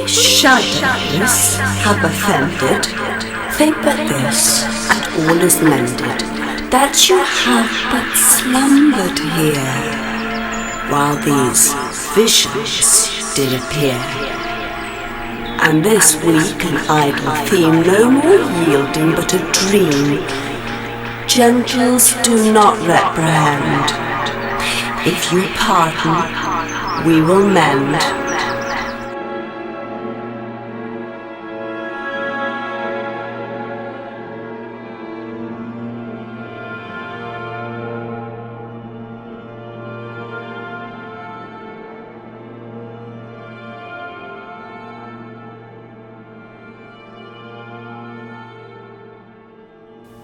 my shadows have offended, they but this, and all is mended, that you have but slumbered here, while these visions did appear. And this weak and idle theme no more yielding but a dream, gentles do not reprehend. If you pardon, we will mend.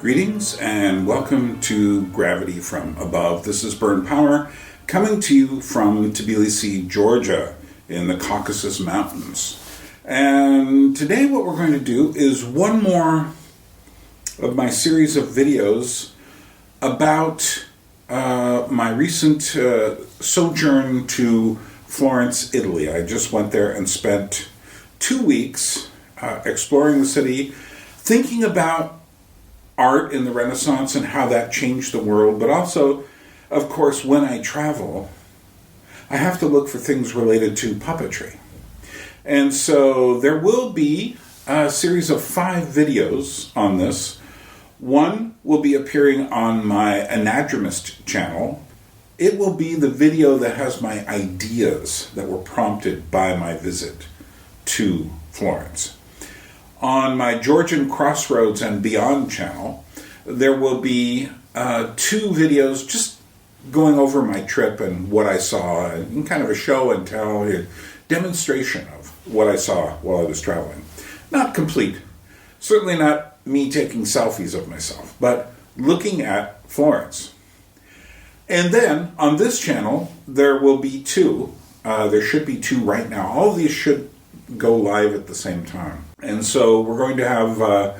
Greetings and welcome to Gravity from Above. This is Byrne Power coming to you from Tbilisi, Georgia in the Caucasus Mountains. And today what we're going to do is one more of my series of videos about my recent sojourn to Florence, Italy. I just went there and spent 2 weeks exploring the city, thinking about art in the Renaissance and how that changed the world, but also, of course, when I travel, I have to look for things related to puppetry. And so there will be a series of 5 videos on this. One will be appearing on my Anadromist channel. It will be the video that has my ideas that were prompted by my visit to Florence. On my Georgian Crossroads and Beyond channel, there will be 2 videos just going over my trip and what I saw, and kind of a show and tell, a demonstration of what I saw while I was traveling. Not complete, certainly not me taking selfies of myself, but looking at Florence. And then on this channel, there will be 2. There should be 2 right now. All of these should go live at the same time. And so we're going to have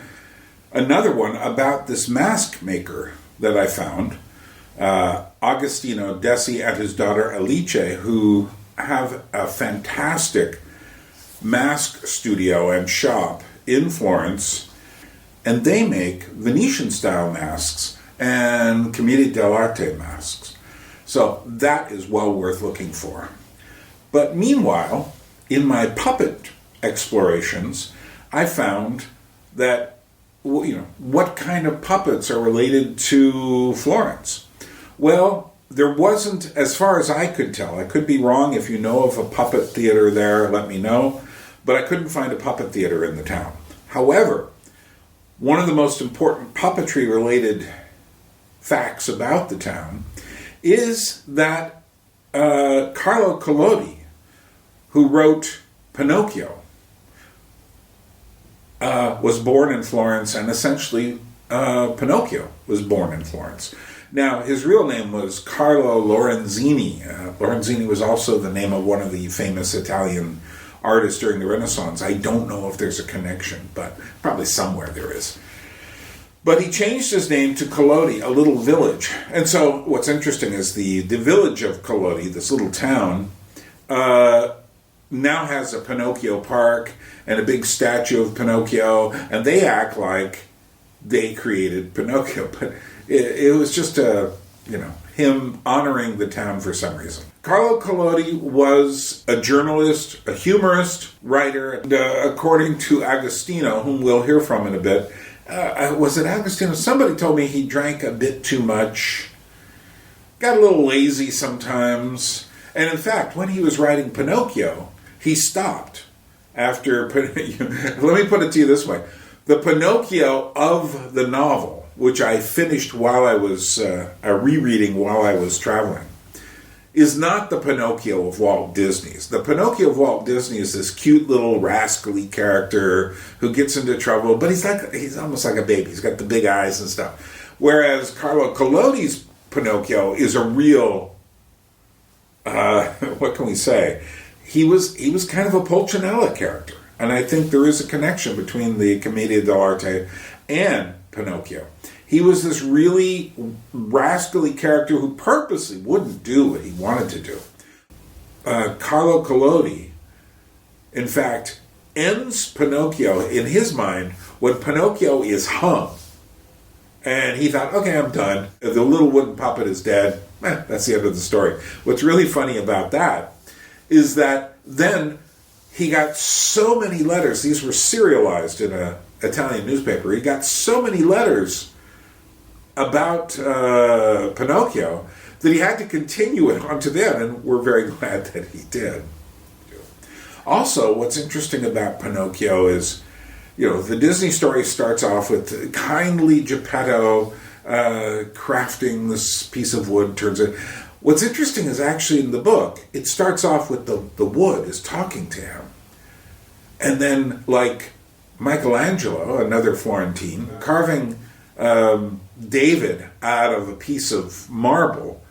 another one about this mask maker that I found, Agostino Desi and his daughter Alice, who have a fantastic mask studio and shop in Florence, and they make Venetian-style masks and Commedia dell'arte masks. So that is well worth looking for. But meanwhile, in my puppet explorations, I found that, what kind of puppets are related to Florence? Well, there wasn't, as far as I could tell. I could be wrong. If you know of a puppet theater there, let me know. But I couldn't find a puppet theater in the town. However, one of the most important puppetry-related facts about the town is that Carlo Collodi, who wrote Pinocchio, was born in Florence, and essentially Pinocchio was born in Florence. Now, his real name was Carlo Lorenzini. Lorenzini was also the name of one of the famous Italian artists during the Renaissance. I don't know if there's a connection, but probably somewhere there is. But he changed his name to Collodi, a little village. And so what's interesting is the village of Collodi, this little town, now has a Pinocchio park and a big statue of Pinocchio, and they act like they created Pinocchio. But it was just him honoring the town for some reason. Carlo Collodi was a journalist, a humorist, writer, and according to Agostino, whom we'll hear from in a bit, was it Agostino? Somebody told me he drank a bit too much, got a little lazy sometimes, and in fact, when he was writing Pinocchio, he stopped after, let me put it to you this way, the Pinocchio of the novel, which I finished while I was rereading while I was traveling, is not the Pinocchio of Walt Disney's. The Pinocchio of Walt Disney is this cute little rascally character who gets into trouble, but he's almost like a baby. He's got the big eyes and stuff. Whereas Carlo Collodi's Pinocchio is a real, what can we say? He was kind of a Pulcinella character. And I think there is a connection between the Commedia dell'arte and Pinocchio. He was this really rascally character who purposely wouldn't do what he wanted to do. Carlo Collodi, in fact, ends Pinocchio, in his mind, when Pinocchio is hung. And he thought, okay, I'm done. The little wooden puppet is dead. That's the end of the story. What's really funny about that is that then he got so many letters. These were serialized in an Italian newspaper. He got so many letters about Pinocchio that he had to continue it on to them, and we're very glad that he did. Also, what's interesting about Pinocchio is, the Disney story starts off with kindly Geppetto crafting this piece of wood, turns it. What's interesting is actually in the book, it starts off with the wood is talking to him. And then, like Michelangelo, another Florentine, carving David out of a piece of marble,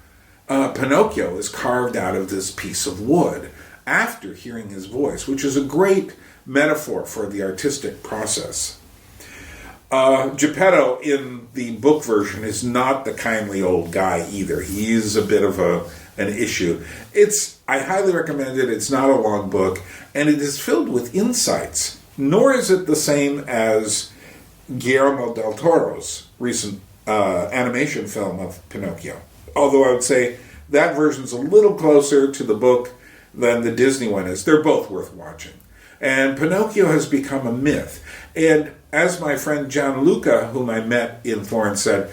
Pinocchio is carved out of this piece of wood after hearing his voice, which is a great metaphor for the artistic process. Geppetto in the book version is not the kindly old guy either. He is a bit of an issue. I highly recommend it. It's not a long book, and it is filled with insights. Nor is it the same as Guillermo del Toro's recent animation film of Pinocchio. Although I would say that version's a little closer to the book than the Disney one is. They're both worth watching. And Pinocchio has become a myth. And as my friend Gianluca, whom I met in Florence, said,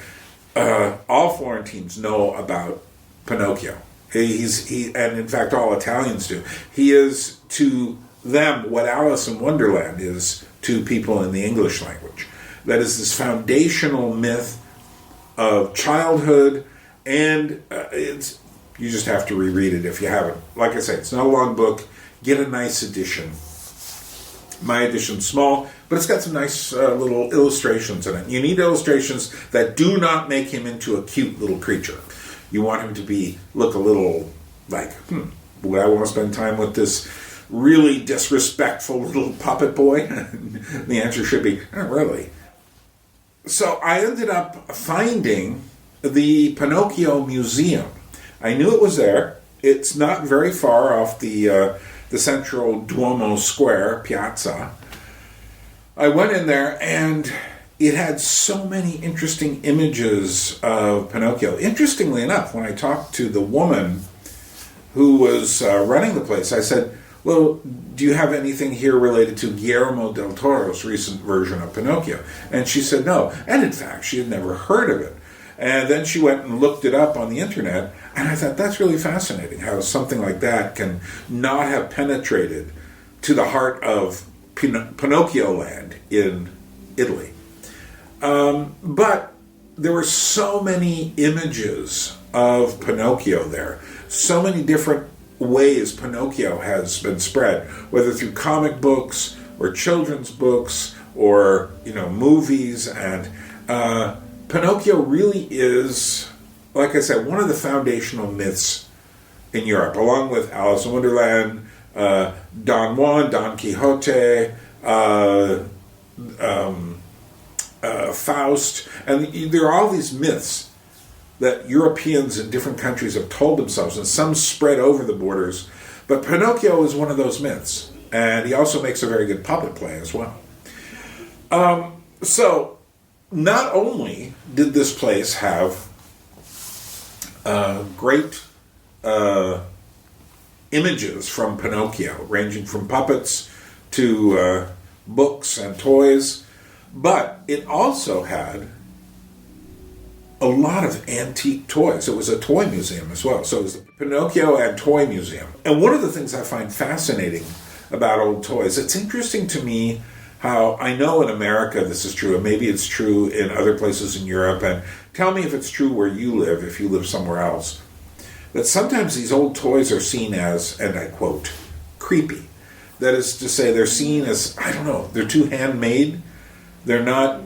all Florentines know about Pinocchio. And in fact all Italians do. He is to them what Alice in Wonderland is to people in the English language. That is this foundational myth of childhood, and you just have to reread it if you haven't. Like I say, it's not a long book. Get a nice edition. My edition's small, but it's got some nice little illustrations in it. You need illustrations that do not make him into a cute little creature. You want him to look a little like, would I want to spend time with this really disrespectful little puppet boy? The answer should be, not really. So I ended up finding the Pinocchio Museum. I knew it was there. It's not very far off the central Duomo Square, Piazza. I went in there and it had so many interesting images of Pinocchio. Interestingly enough, when I talked to the woman who was running the place, I said, well, do you have anything here related to Guillermo del Toro's recent version of Pinocchio? And she said no. And in fact, she had never heard of it. And then she went and looked it up on the internet, and I thought that's really fascinating, how something like that can not have penetrated to the heart of Pinocchio land in Italy. But there were so many images of Pinocchio there, so many different ways Pinocchio has been spread, whether through comic books or children's books or movies, and Pinocchio really is, like I said, one of the foundational myths in Europe, along with Alice in Wonderland, Don Juan, Don Quixote, Faust, and there are all these myths that Europeans in different countries have told themselves, and some spread over the borders. But Pinocchio is one of those myths, and he also makes a very good puppet play as well. So, not only did this place have great images from Pinocchio, ranging from puppets to books and toys, but it also had a lot of antique toys. It was a toy museum as well. So it was the Pinocchio and Toy Museum. And one of the things I find fascinating about old toys, it's interesting to me how, I know in America this is true, and maybe it's true in other places in Europe, and tell me if it's true where you live, if you live somewhere else, that sometimes these old toys are seen as, and I quote, creepy. That is to say, they're seen as, I don't know, they're too handmade. They're not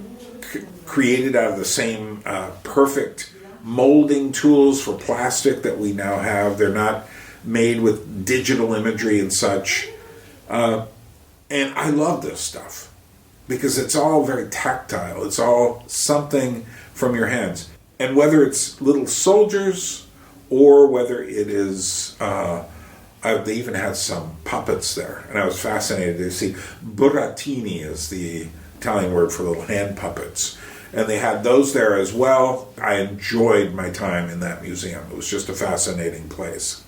created out of the same perfect molding tools for plastic that we now have. They're not made with digital imagery and such. And I love this stuff because it's all very tactile. It's all something from your hands. And whether it's little soldiers or whether it is They even had some puppets there, and I was fascinated to see. Burattini is the Italian word for little hand puppets, and they had those there as well. I enjoyed my time in that museum. It was just a fascinating place.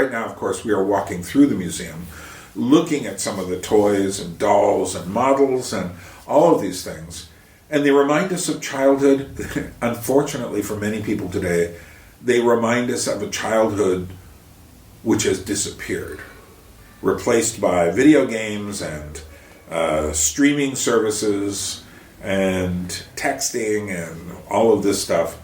right now, of course, we are walking through the museum, looking at some of the toys and dolls and models and all of these things. And they remind us of childhood. Unfortunately, for many people today, they remind us of a childhood which has disappeared, replaced by video games and streaming services and texting and all of this stuff.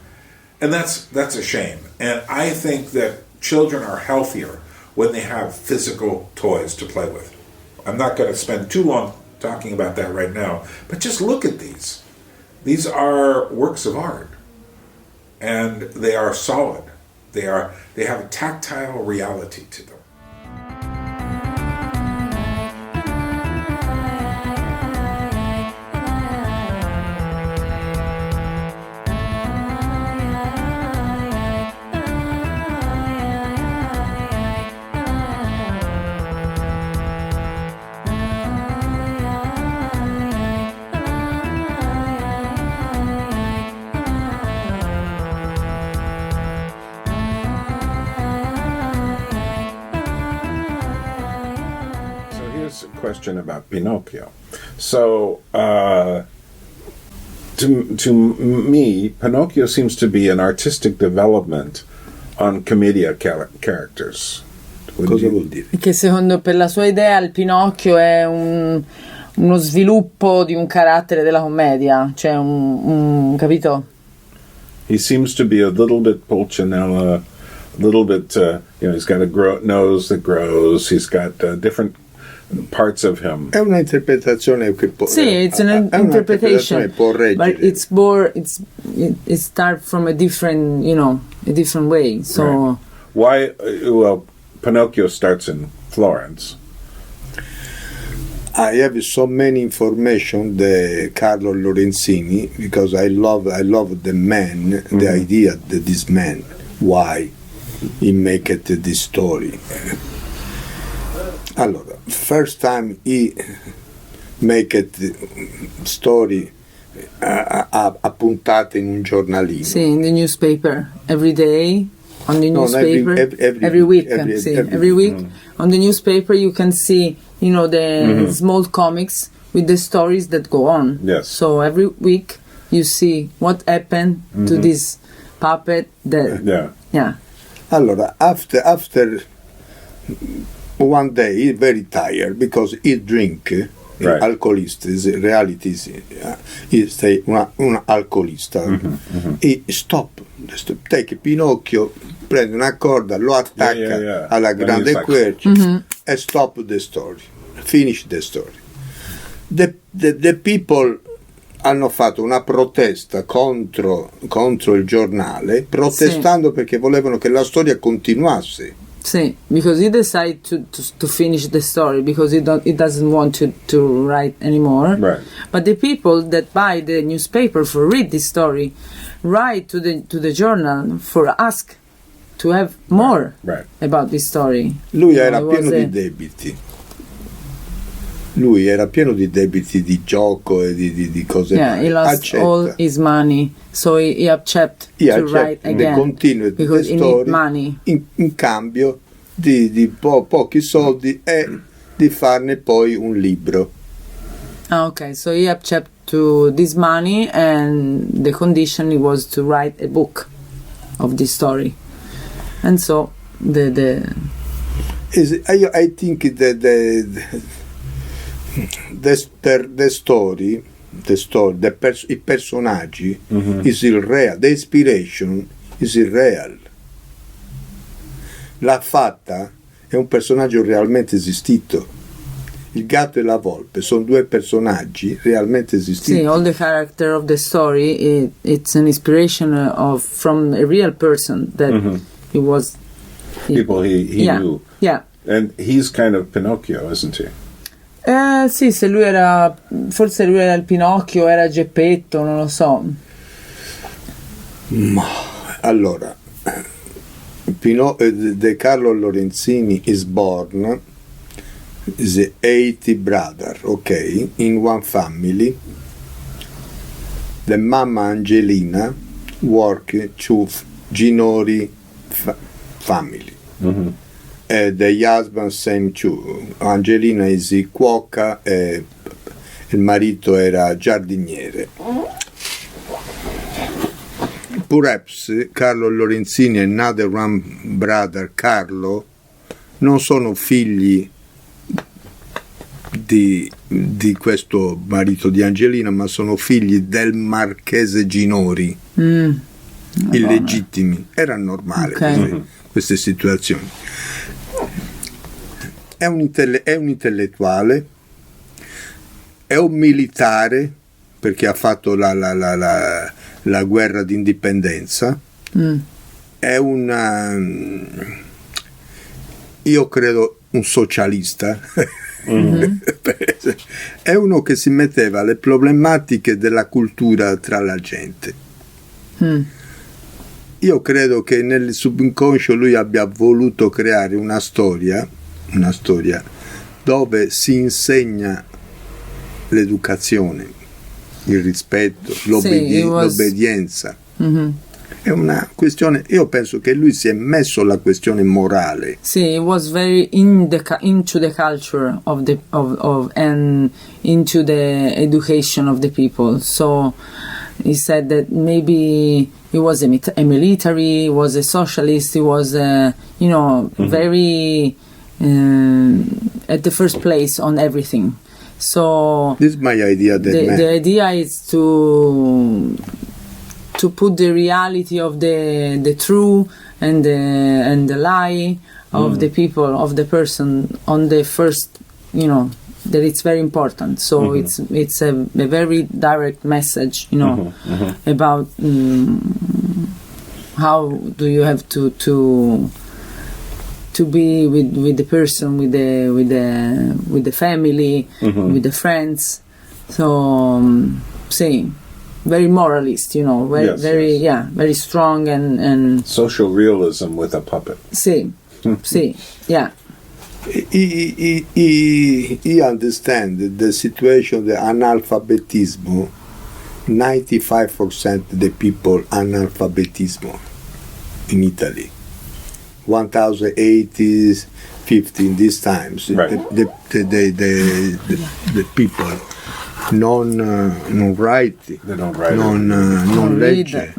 And that's a shame. And I think that children are healthier when they have physical toys to play with. I'm not going to spend too long talking about that right now, but just look at these. These are works of art, and they are solid. They have a tactile reality to them. Question about Pinocchio. So, to me, Pinocchio seems to be an artistic development on commedia characters. Cosa vuol dire? Che secondo, per la sua idea, il Pinocchio è uno sviluppo di un carattere della commedia, cioè capito? He seems to be a little bit Pulcinella, a little bit, he's got a nose that grows, he's got different parts of him. È una interpretazione che può. Sì, it's an interpretation, può reggere. but it's more. It starts from a different way. So right. Why? Well, Pinocchio starts in Florence. I have so many information the Carlo Lorenzini because I love the man, the idea that this man, why he make it this story. Allora, first time he make it story a puntate in un giornalino. sì, in the newspaper every day. On the newspaper, every week. Every week on the newspaper you can see, the small comics with the stories that go on. Yes. So every week you see what happened to this puppet. Yeah. Allora, after one day he's very tired because he drink. Right. Alcolista, in reality is un alcolista. E take Pinocchio, prende una corda, lo attacca alla grande quercia e stop the story, finish the story. The people hanno fatto una protesta contro il giornale, protestando perché volevano che la storia continuasse. See, because he decided to finish the story because he doesn't want to write anymore. Right. But the people that buy the newspaper for read this story write to the journal for ask to have more about this story. Lui era pieno di debiti. Lui era pieno di debiti di gioco e di cose. Yeah, he lost all his money, so he accepted to write again because he need money. In cambio di pochi soldi e di farne poi un libro. Okay, so he accepted to this money, and the condition was to write a book of this story, and so I think that the story, i personaggi is irreal, the inspiration is irreal. La fatta è un personaggio realmente esistito. Il gatto e la volpe sono due personaggi realmente esistiti. See, all the character of the story, it's an inspiration from a real person that he was. People he knew. Yeah. And he's kind of Pinocchio, isn't he? Sì, forse lui era il Pinocchio, era Geppetto, non lo so. Ma allora, De Carlo Lorenzini is born the 80 brother, okay, in one family. The mama Angelina work to Ginori family. The husband same too. Angelina is cuoca e il marito era giardiniere. Perhaps Carlo Lorenzini e another one brother Carlo non sono figli di questo marito di Angelina, ma sono figli del marchese Ginori, illegittimi. Era normale queste situazioni. È un intellettuale, è un militare perché ha fatto la guerra d'indipendenza, è io credo un socialista. È uno che si metteva le problematiche della cultura tra la gente. Io credo che nel subconscio lui abbia voluto creare una storia dove si insegna l'educazione, il rispetto, l'obbedienza. È una questione, io penso che lui si è messo la questione morale. Sì, it was very into the culture and into the education of the people. So he said that maybe he was a military, he was a socialist, he was very at the first place on everything. So this is my idea. The idea is to put the reality of the true and the lie of the people, of the person on the first, that it's very important. So it's a very direct message, about how do you have to be with the person, with the family, with the friends. So saying. Very moralist, very strong and social realism with a puppet. Sì, sì, yeah. He understand the situation, the analfabetismo. 95% of the people analfabetismo in Italy. 1080s, 15 these times. Right. The people. Non write, non legge.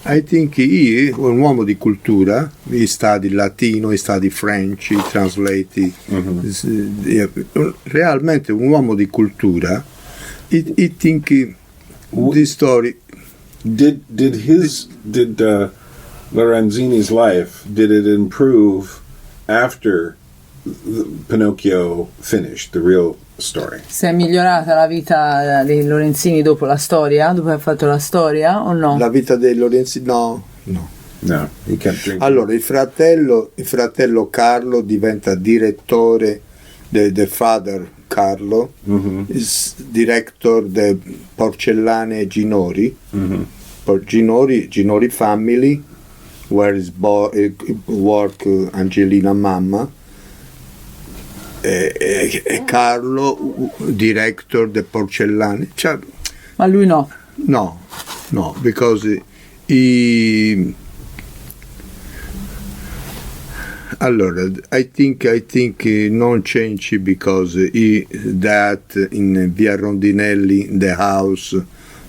I think he è un uomo di cultura, he study Latino, he study French, he translate, realmente un uomo di cultura. I think this story did Lorenzini's life, did it improve after Pinocchio finished, the real story? Si è migliorata la vita dei Lorenzini dopo la storia, dopo aver fatto la storia, o no? La vita dei Lorenzini no. He kept drinking. Allora il fratello Carlo diventa direttore del father Carlo, is director de Porcellane Ginori, Ginori family, where is work Angelina mamma. E Carlo, director de Porcellane. Ma lui no. No, because allora, I think non change because that in Via Rondinelli, in the house,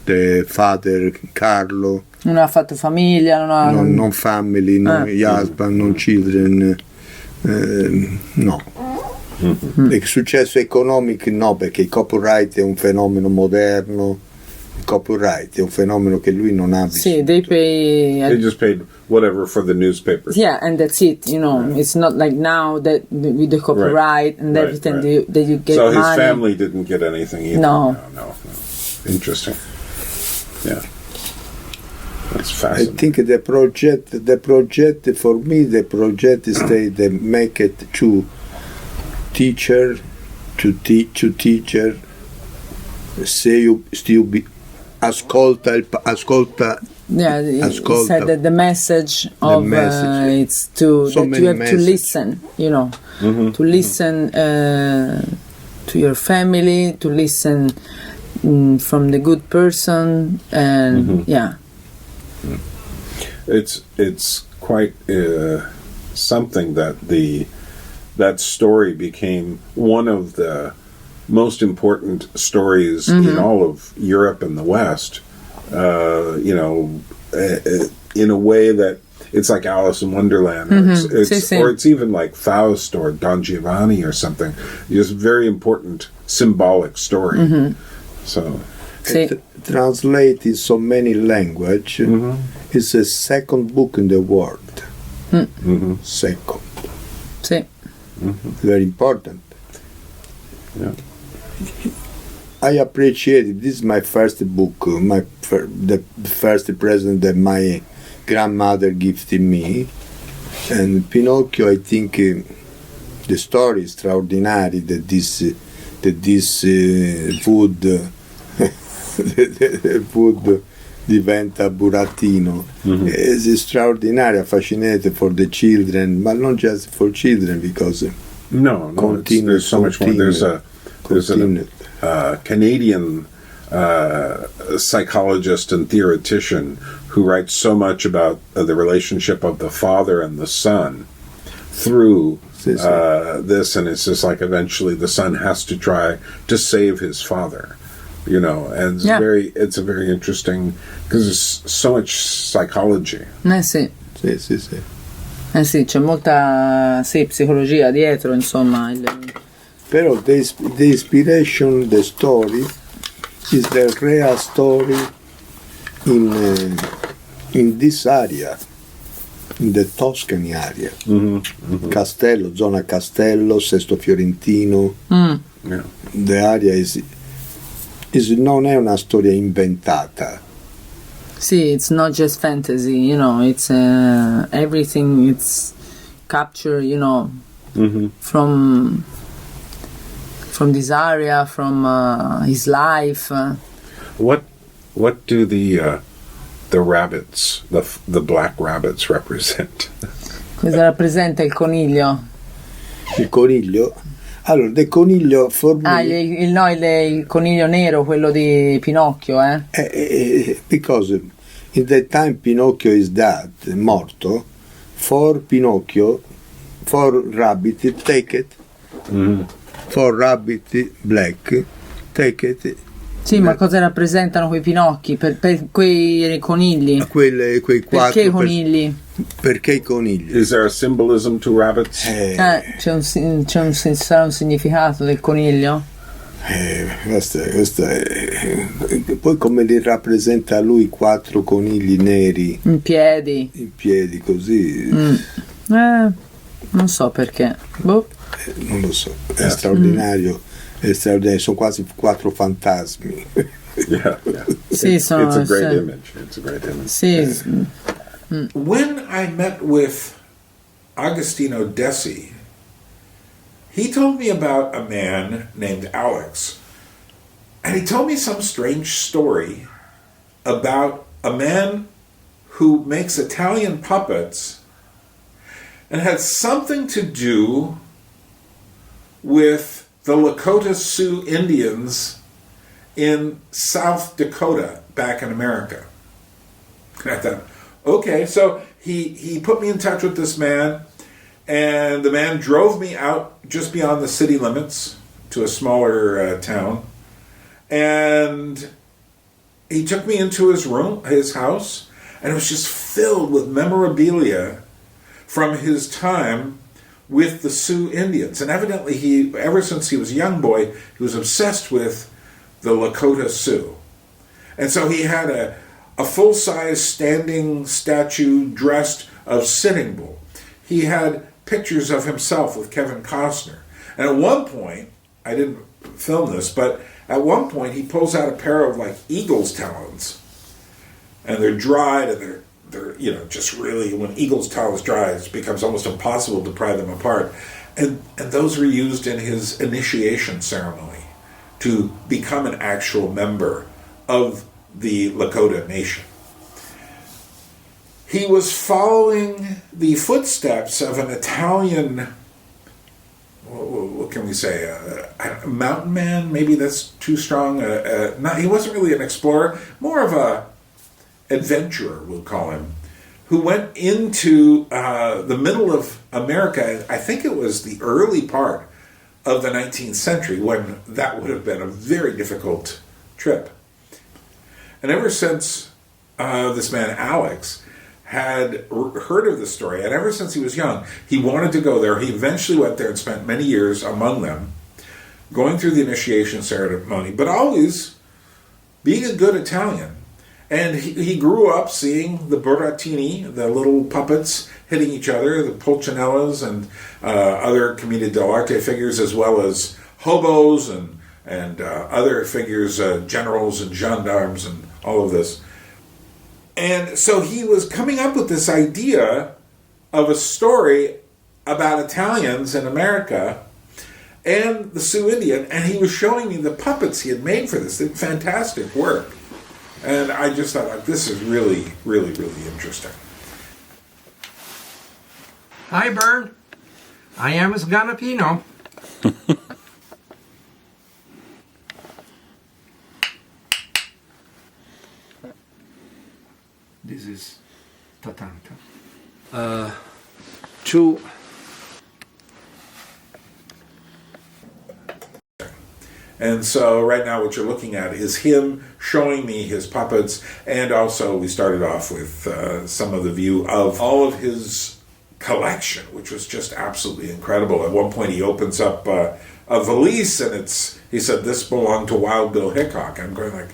the father Carlo. Non ha fatto famiglia, non family, no husband, non children, no. Il successo economico no, perché il copyright è un fenomeno moderno, il copyright è un fenomeno che lui non ha vissuto. Sì, they just paid whatever for the newspapers. Yeah, and that's it, it's not like now that with the copyright and everything that you get so money. His family didn't get anything either. No. Interesting. Yeah. That's fascinating. I think the project for me, the project is they make it to teacher, se ascolta. Yeah, he said that the message of it's to so that you have messages. to listen, to listen to your family, to listen from the good person, and It's quite something that that story became one of the most important stories in all of Europe and the West. In a way that it's like Alice in Wonderland, or it's even like Faust or Don Giovanni or something. It's a very important symbolic story. So, translated in so many languages, it's the second book in the world. Second. Very important. Yeah. I appreciate it. This is my first book, the first present that my grandmother gifted me. And Pinocchio, I think the story is extraordinary that this food diventa burattino. It's extraordinary, fascinating for the children, but not just for children, because there's so much more. There's a Canadian psychologist and theoretician who writes so much about the relationship of the father and the son through this, and it's just like eventually the son has to try to save his father, and it's a very interesting, because there's so much psychology. Sì, c'è molta psicologia dietro, insomma. Però the inspiration, the story, is the real story in this area, in the Tuscany area. Castello, zona Castello, Sesto Fiorentino. The area non è una storia inventata. Sì, it's not just fantasy, it's everything, it's captured, from this area, from his life. What do the rabbits, the black rabbits, represent? Cosa rappresenta il coniglio? Il coniglio? Allora, il coniglio for me... il coniglio nero, quello di Pinocchio, because in that time Pinocchio is dead, morto, for Pinocchio, for rabbit, take it. For rabbit, black, take it. Sì, ma cosa rappresentano quei pinocchi per quei conigli? Quei quattro. Perché i conigli? Perché i conigli? Is there a symbolism to rabbits? Sarà un significato del coniglio? Questo è. Poi come li rappresenta lui, 4 conigli neri in piedi così. Non so perché. Non lo so, è straordinario. Sono quasi 4 fantasmi. Sì, it's a great image. Sì. When I met with Agostino Dessi, he told me about a man named Alex, and he told me some strange story about a man who makes Italian puppets, and had something to do with the Lakota Sioux Indians in South Dakota back in America. And I thought, okay, so he put me in touch with this man, and the man drove me out just beyond the city limits to a smaller town, and he took me into his house, and it was just filled with memorabilia from his time with the Sioux Indians. And evidently ever since he was a young boy, he was obsessed with the Lakota Sioux. And so he had a full-size standing statue dressed of Sitting Bull. He had pictures of himself with Kevin Costner. And at one point, I didn't film this, but at one point he pulls out a pair of like eagle's talons. And they're dried, and they're just really, when eagle's talons dry, it becomes almost impossible to pry them apart. And those were used in his initiation ceremony to become an actual member of the Lakota Nation. He was following the footsteps of an Italian, what can we say, a mountain man? Maybe that's too strong. He wasn't really an explorer, more of a adventurer, we'll call him, who went into the middle of America. I think it was the early part of the 19th century when that would have been a very difficult trip. And ever since this man Alex had heard of the story, and ever since he was young, he wanted to go there. He eventually went there and spent many years among them, going through the initiation ceremony, but always being a good Italian. And he grew up seeing the burattini, the little puppets hitting each other, the pulcinellas and other commedia dell'arte figures, as well as hobos and other figures, generals and gendarmes and all of this. And so he was coming up with this idea of a story about Italians in America and the Sioux Indian, and he was showing me the puppets he had made for this. Fantastic work. And I just thought, like, this is really, really, really interesting. Hi, Byrne. I am Sganapino. This is Tatanka. Two. And so right now what you're looking at is him showing me his puppets, and also we started off with some of the view of all of his collection, which was just absolutely incredible. At one point he opens up a valise, and he said this belonged to Wild Bill Hickok. I'm going like,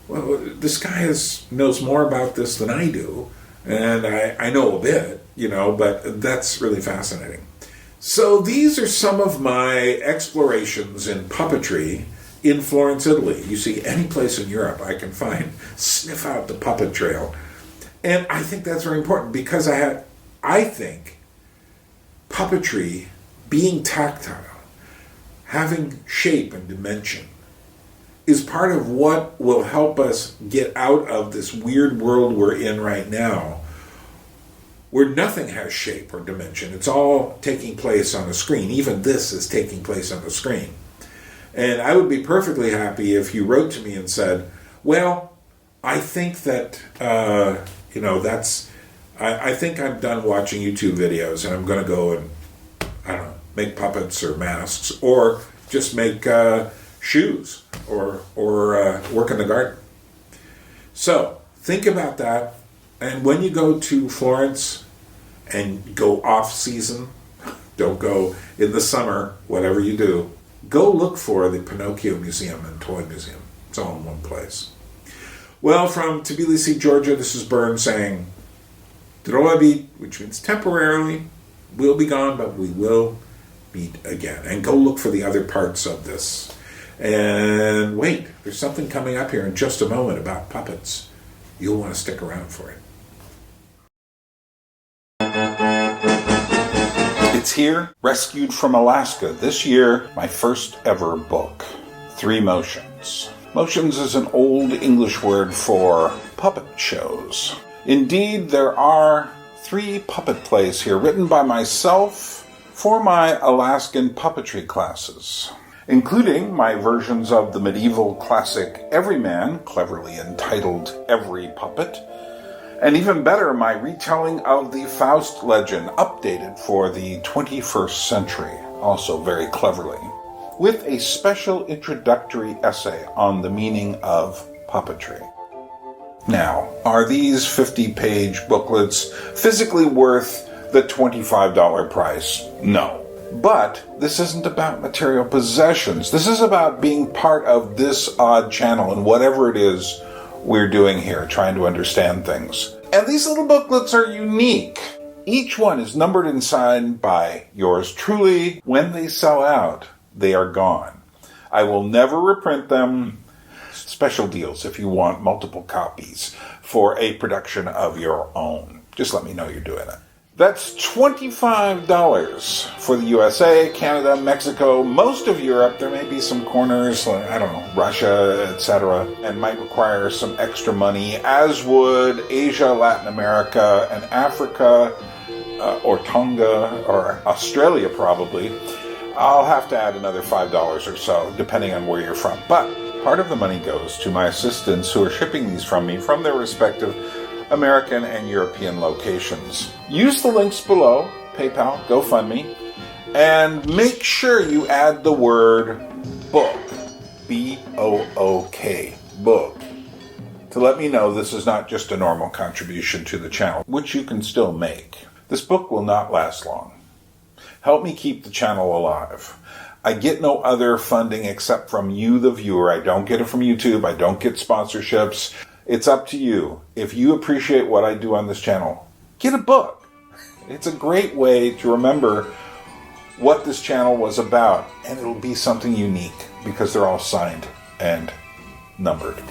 well, this guy knows more about this than I do, and I know a bit, but that's really fascinating. So these are some of my explorations in puppetry in Florence, Italy. You see, any place in Europe I can find, sniff out the puppet trail. And I think that's very important because I think puppetry, being tactile, having shape and dimension, is part of what will help us get out of this weird world we're in right now, where nothing has shape or dimension. It's all taking place on a screen. Even this is taking place on the screen. And I would be perfectly happy if you wrote to me and said, well, I think that, I think I'm done watching YouTube videos and I'm going to go and, make puppets or masks, or just make shoes or work in the garden. So think about that. And when you go to Florence and go off season, don't go in the summer, whatever you do, go look for the Pinocchio Museum and Toy Museum. It's all in one place. Well, from Tbilisi, Georgia, this is Byrne saying, Droabit, which means temporarily, we'll be gone, but we will meet again. And go look for the other parts of this. And wait, there's something coming up here in just a moment about puppets. You'll want to stick around for it. It's here, rescued from Alaska. This year, my first ever book, 3 Motions. Motions is an old English word for puppet shows. Indeed, there are 3 puppet plays here written by myself for my Alaskan puppetry classes, including my versions of the medieval classic Everyman, cleverly entitled Every Puppet, and even better, my retelling of the Faust legend, updated for the 21st century, also very cleverly, with a special introductory essay on the meaning of puppetry. Now, are these 50-page booklets physically worth the $25 price? No. But this isn't about material possessions. This is about being part of this odd channel and whatever it is we're doing here, trying to understand things. And these little booklets are unique. Each one is numbered and signed by yours truly. When they sell out, they are gone. I will never reprint them. Special deals if you want multiple copies for a production of your own. Just let me know you're doing it. That's $25 for the USA, Canada, Mexico, most of Europe. There may be some corners, Russia, etc., and might require some extra money, as would Asia, Latin America, and Africa, or Tonga, or Australia probably. I'll have to add another $5 or so, depending on where you're from. But part of the money goes to my assistants who are shipping these from me from their respective American and European locations. Use the links below, PayPal, GoFundMe, and make sure you add the word book, B-O-O-K, book, to let me know this is not just a normal contribution to the channel, which you can still make. This book will not last long. Help me keep the channel alive. I get no other funding except from you, the viewer. I don't get it from YouTube. I don't get sponsorships. It's up to you. If you appreciate what I do on this channel, get a book. It's a great way to remember what this channel was about, and it'll be something unique because they're all signed and numbered.